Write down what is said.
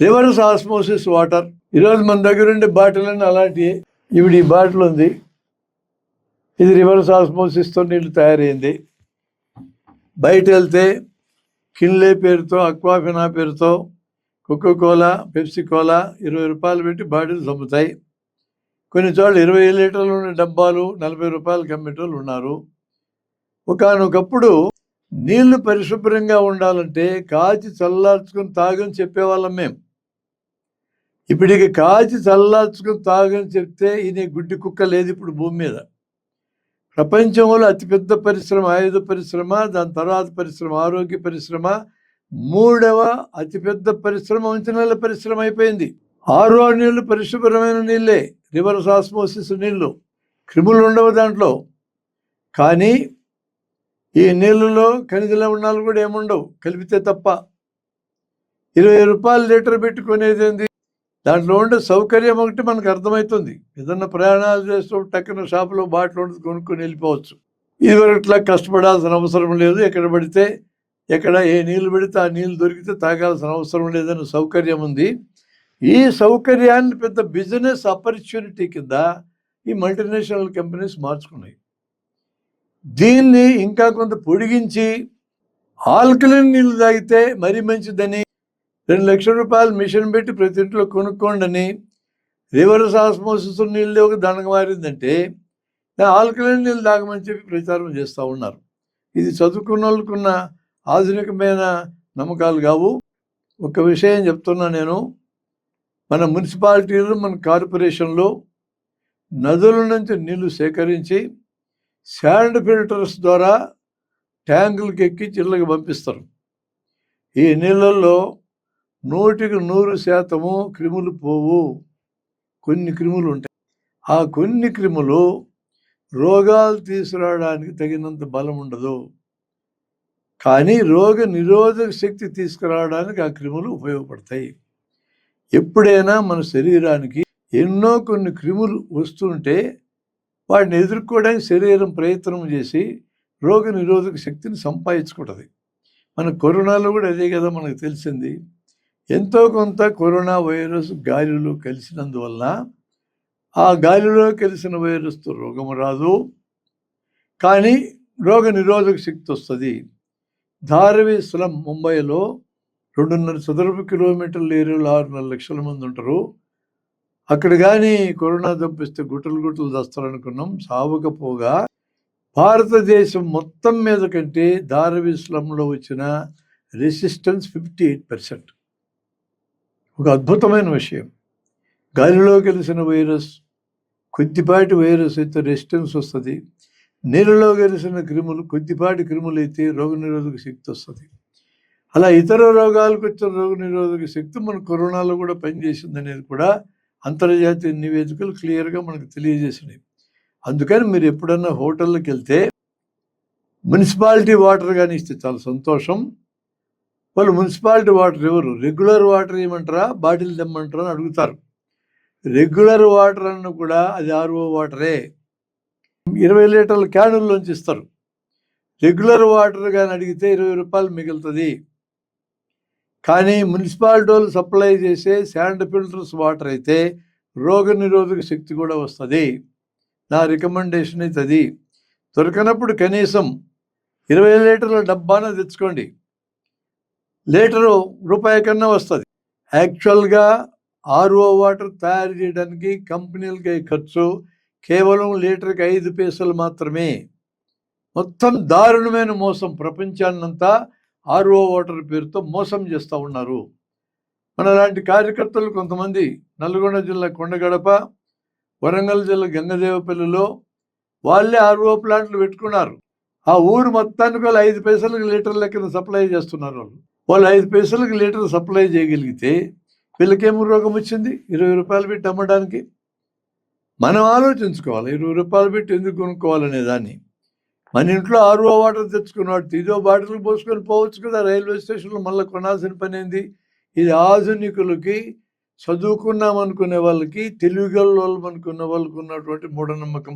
Reverse osmosis water. ఈరోజు మన దగ్గర ఉండే బాటిల్ అని అలాంటివి. ఇప్పుడు ఈ బాటిల్ ఉంది, ఇది రివర్స్ ఆస్మోసిస్తో నీళ్లు తయారైంది. బయట వెళ్తే కిన్లే పేరుతో, అక్వాఫినా పేరుతో, కోకోకోలా, పెప్సీ కోలా 20 రూపాయలు పెట్టి బాటిల్స్ అమ్ముతాయి. కొన్ని చోట్ల 20 లీటర్లు ఉన్న డబ్బాలు 40 రూపాయలకి అమ్మేటోళ్ళు ఉన్నారు. ఒకానొకప్పుడు నీళ్లు పరిశుభ్రంగా ఉండాలంటే కాచి చల్లార్చుకుని తాగని చెప్పేవాళ్ళం మేము. ఇప్పటికి కాచి చల్లార్చుకుని తాగని చెప్తే ఈయన గుడ్డి కుక్క లేదు ఇప్పుడు భూమి మీద. ప్రపంచంలో అతిపెద్ద పరిశ్రమ ఆయుధ పరిశ్రమ, దాని తర్వాత పరిశ్రమ ఆరోగ్య పరిశ్రమ, 3వ అతిపెద్ద పరిశ్రమ మంచినీళ్ళ పరిశ్రమ అయిపోయింది. 6 నీళ్లు పరిశుభ్రమైన నీళ్ళే, రివర్స్ ఆస్మోసిస్ నీళ్లు. క్రిములు ఉండవు దాంట్లో. కానీ ఈ నీళ్ళలో ఖనిజ లవణాలు కూడా ఏముండవు కలిపితే తప్ప. 20 రూపాయలు లీటర్ పెట్టుకునేది ఏంది? దాంట్లో ఉండే సౌకర్యం ఒకటి మనకు అర్థమవుతుంది. ఏదన్నా ప్రయాణాలు చేస్తూ టక్కున షాపులో బాటిల్ ఉండదు, కొనుక్కొని వెళ్ళిపోవచ్చు. ఇదివరట్లా కష్టపడాల్సిన అవసరం లేదు. ఎక్కడ పడితే ఎక్కడ ఏ నీళ్ళు పెడితే ఆ నీళ్ళు దొరికితే తాగాల్సిన అవసరం లేదన్న సౌకర్యం ఉంది. ఈ సౌకర్యాన్ని పెద్ద బిజినెస్ ఆపర్చునిటీ కింద ఈ మల్టీనేషనల్ కంపెనీస్ మార్చుకున్నాయి. దీన్ని ఇంకా కొంత పొడిగించి ఆల్కలైన్ నీళ్ళు తాగితే మరీ మంచిదని 2 లక్షల రూపాయలు మిషన్ పెట్టి ప్రతి ఇంట్లో కొనుక్కోండి అని రివర్స్ ఆస్మోసిస్ నీళ్ళు ఒక దండగ మారిందంటే ఆల్కలైన్ నీళ్ళు తాగమని చెప్పి ప్రచారం చేస్తూ ఉన్నారు. ఇది చదువుకున్న వాళ్ళకున్న ఆధునికమైన నమ్మకాలు కావు. ఒక విషయం చెప్తున్నా నేను, మన మున్సిపాలిటీలు మన కార్పొరేషన్లో నదుల నుంచి నీళ్లు సేకరించి శాండ్ ఫిల్టర్స్ ద్వారా ట్యాంకులకు ఎక్కి చిల్లకి పంపిస్తారు. ఈ నీళ్ళల్లో 100% క్రిములు పోవు. కొన్ని క్రిములు ఉంటాయి. ఆ కొన్ని క్రిములు రోగాలు తీసుకురావడానికి తగినంత బలం ఉండదు, కానీ రోగ నిరోధక శక్తి తీసుకురావడానికి ఆ క్రిములు ఉపయోగపడతాయి. ఎప్పుడైనా మన శరీరానికి ఎన్నో కొన్ని క్రిములు వస్తుంటే వాటిని ఎదుర్కోవడానికి శరీరం ప్రయత్నం చేసి రోగ నిరోధక శక్తిని సంపాదించుకుంటుంది. మన కరోనాలో కూడా అదే కదా మనకు తెలిసింది. ఎంతో కొంత కరోనా వైరస్ గాలిలో కలిసినందువల్ల ఆ గాలిలో కలిసిన వైరస్తో రోగం రాదు, కానీ రోగ నిరోధక శక్తి వస్తుంది. ధారావి స్లమ్ ముంబైలో 2.5 చదరపు కిలోమీటర్ల ఏరియాలో 6.5 లక్షల మంది ఉంటారు. అక్కడ కానీ కరోనా దప్పిస్తే గుట్టలు దస్తారనుకున్నాం. సావకపోగా భారతదేశం మొత్తం మీద కంటే ధారావి స్లమ్లో వచ్చిన రెసిస్టెన్స్ 58%. ఒక అద్భుతమైన విషయం. గాలిలో కలిసిన వైరస్, కొద్దిపాటి వైరస్ అయితే రెసిస్టెన్స్ వస్తుంది. నీళ్ళలో కలిసిన క్రిములు, కొద్దిపాటి క్రిములు అయితే రోగనిరోధక శక్తి వస్తుంది. అలా ఇతర రోగాలకు వచ్చిన రోగనిరోధక శక్తి మన కరోనాలో కూడా పనిచేసింది అనేది కూడా అంతర్జాతీయ నివేదికలు క్లియర్గా మనకు తెలియజేసినాయి. అందుకని మీరు ఎప్పుడన్నా హోటల్కి వెళ్తే మున్సిపాలిటీ వాటర్ కానీ ఇస్తే చాలా సంతోషం. వాళ్ళు మున్సిపాలిటీ వాటర్ ఎవరు, రెగ్యులర్ వాటర్ ఏమంటారా, బాటిల్ తెమ్మంటారా అని అడుగుతారు. రెగ్యులర్ వాటర్ అన్న కూడా అది RO వాటరే. 20 లీటర్ల క్యానుల్లోంచి ఇస్తారు. రెగ్యులర్ వాటర్ కానీ అడిగితే 20 రూపాయలు మిగులుతుంది. కానీ మున్సిపాలిటీ వాళ్ళు సప్లై చేసే శాండ్ ఫిల్టర్స్ వాటర్ అయితే రోగ నిరోధక శక్తి కూడా వస్తుంది. నా రికమెండేషన్ అయితే అది. దొరకనప్పుడు కనీసం 20 లీటర్ల డబ్బాన తెచ్చుకోండి. లీటరు రూపాయి కన్నా వస్తుంది. యాక్చువల్గా RO వాటర్ తయారు చేయడానికి కంపెనీలకి ఖర్చు కేవలం లీటర్కి 5 పైసలు మాత్రమే. మొత్తం దారుణమైన మోసం. ప్రపంచాన్నంతా RO వాటర్ పేరుతో మోసం చేస్తూ ఉన్నారు. మన లాంటి కార్యకర్తలు కొంతమంది నల్గొండ జిల్లా కొండగడప, వరంగల్ జిల్లా గంగదేవపల్లిలో వాళ్ళే RO ప్లాంట్లు పెట్టుకున్నారు. ఆ ఊరు మొత్తానికి వాళ్ళు 5 పైసలకు లీటర్ లెక్కన సప్లై చేస్తున్నారు. వాళ్ళు 5 పైసలకు లీటర్ సప్లై చేయగలిగితే వీళ్ళకేమో రోగం వచ్చింది 20 రూపాయలు పెట్టి అమ్మడానికి. మనం ఆలోచించుకోవాలి, 20 రూపాయలు పెట్టి ఎందుకు కొనుక్కోవాలనే దాన్ని. మన ఇంట్లో RO వాటర్ తెచ్చుకున్నవాడు ఇదో బాటిల్ పోసుకొని పోవచ్చు కదా. రైల్వే స్టేషన్లో మళ్ళీ కొనాల్సిన పని ఏంది? ఇది ఆధునికులకి, చదువుకున్నాం అనుకునే వాళ్ళకి, తెలివిగల వాళ్ళు అనుకునే వాళ్ళకి ఉన్నటువంటి మూఢనమ్మకం.